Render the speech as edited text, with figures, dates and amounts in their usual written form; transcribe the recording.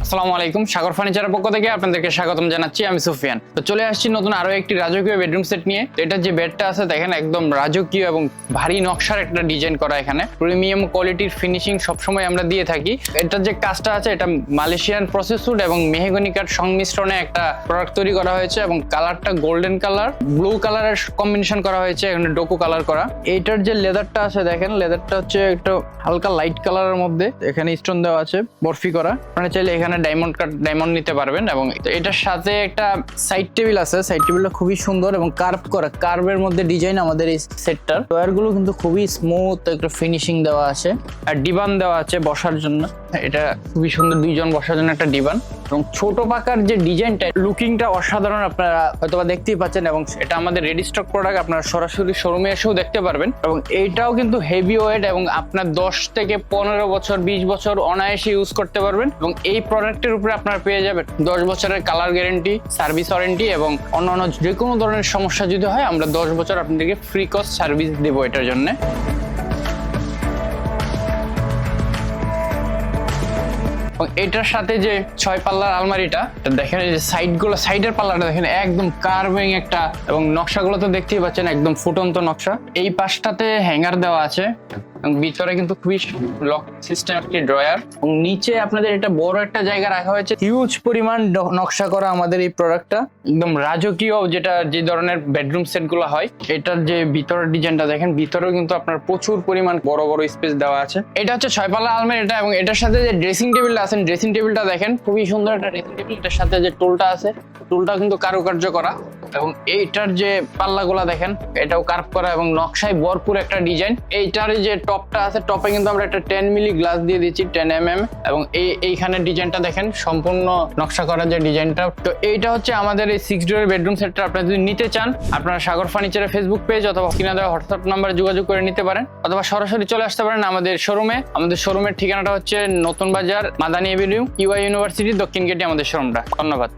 আসসালামু আলাইকুম, সাগর ফার্নিচারের পক্ষ থেকে আপনাদেরকে স্বাগতম জানাচ্ছি। আমি সুফিয়ান। তো চলে আসছি নতুন আরো একটি রাজকীয় বেডরুম সেট নিয়ে। এটার যে বেডটা আছে দেখেন একদম রাজকীয় এবং ভারী নকশার একটা ডিজাইন করা। এখানে প্রিমিয়াম কোয়ালিটির ফিনিশিং সবসময় আমরা দিয়ে থাকি। এটার যে কাজটা আছে এটা মালয়েশিয়ান প্রসেস উড এবং মেহগনি কাঠ সংমিশ্রণে একটা প্রোডাক্ট তৈরি করা হয়েছে এবং কালারটা গোল্ডেন কালার, ব্লু কালারের কম্বিনেশন করা হয়েছে, এখানে ডোকো কালার করা। এইটার যে লেদারটা আছে দেখেন, লেদারটা হচ্ছে একটা হালকা লাইট কালারের মধ্যে, এখানে স্টোন দেওয়া আছে বরফি করা। মানে চাইলে এখানে ডায়মন্ড নিতে পারবেন। এবং এটার সাথে একটা সাইড টেবিল আছে, সাইড টেবিলটা খুবই সুন্দর এবং কার্ভ করা, কার্ভের মধ্যে ডিজাইন আমাদের এই সেটটার। ওয়্যার গুলো কিন্তু খুবই স্মুথ, একটা ফিনিশিং দেওয়া আছে আর ডিবান দেওয়া আছে বসার জন্য। এটা খুবই সুন্দর, দুইজন বসার জন্য একটা ডিবান। এবং ছোট পাকার যে ডিজাইনটা, লুকিংটা অসাধারণ, আপনারা হয়তোবা দেখতেই পাচ্ছেন। এবং এটা আমাদের রেডি স্টক প্রোডাক্ট, আপনারা সরাসরি শোরুমে এসেও দেখতে পারবেন। এবং এইটাও কিন্তু হেভি ওয়েট এবং আপনার 10 থেকে 15 বছর 20 বছর অনায়াসে ইউজ করতে পারবেন। এবং এই প্রোডাক্টের উপরে আপনারা পেয়ে যাবেন 10 বছরের কালার গ্যারেন্টি, সার্ভিস ওয়ারেন্টি এবং অন্যান্য যে কোনো ধরনের সমস্যা যদি হয় আমরা 10 বছর আপনাদেরকে ফ্রি কস্ট সার্ভিস দেবো এটার জন্য। এটার সাথে যে 6 পাল্লার আলমারিটা দেখেন, এই যে সাইডের পাল্লাটা দেখেন একদম কার্ভিং একটা, এবং নকশাগুলো তো দেখতেই পাচ্ছেন একদম ফুটন্ত নকশা। এই পাশটাতে হ্যাঙ্গার দেওয়া আছে এবং ভিতরে কিন্তু খুবই লক সিস্টেম একটি ড্রয়ার, এবং নিচে আপনাদের এটা বড় একটা জায়গা রাখা হয়েছে। হিউজ পরিমাণ নকশা করা আমাদের এই প্রোডাক্টটা, একদম রাজকীয় যে ধরনের বেডরুম সেট গুলো হয়। এটার যে ভিতরের ডিজাইনটা দেখেন, ভিতরেও কিন্তু আপনার প্রচুর পরিমাণ বড় বড় স্পেস দেওয়া আছে। এটা হচ্ছে 6 পাল্লা আলমারি এটা, এবং এটার সাথে যে ড্রেসিং টেবিলটা আছে, ড্রেসিং টেবিলটা দেখেন খুবই সুন্দর একটা ড্রেসিং টেবিল। এটার সাথে যে টুলটা আছে, টুলটা কিন্তু কারুকার্য করা। এবং এইটার যে পাল্লাগুলা দেখেন, এটাও কার্ভ করা এবং নকশায় ভরপুর একটা ডিজাইন। এইটার যে টপটা আছে, টপে কিন্তু আমরা একটা 10 মিলি গ্লাস দিয়ে দিচ্ছি, 10 mm। এবং এইখানে ডিজাইনটা দেখেন সম্পূর্ণ নকশা করা যে ডিজাইনটা। তো এইটা হচ্ছে আমাদের এই 6 ডোরের বেডরুম সেটটা। আপনারা যদি নিতে চান, আপনারা সাগর ফার্নিচারের ফেসবুক পেজ অথবা কিনা দেওয়া হোয়াটসঅ্যাপ নাম্বারে যোগাযোগ করে নিতে পারেন, অথবা সরাসরি চলে আসতে পারেন আমাদের শোরুমে। আমাদের শোরুমের ঠিকানাটা হচ্ছে নতুন বাজার, মাদানী এভিনিউ, ইউআই ইউনিভার্সিটি দক্ষিণ গেটে আমাদের শোরুমটা। ধন্যবাদ।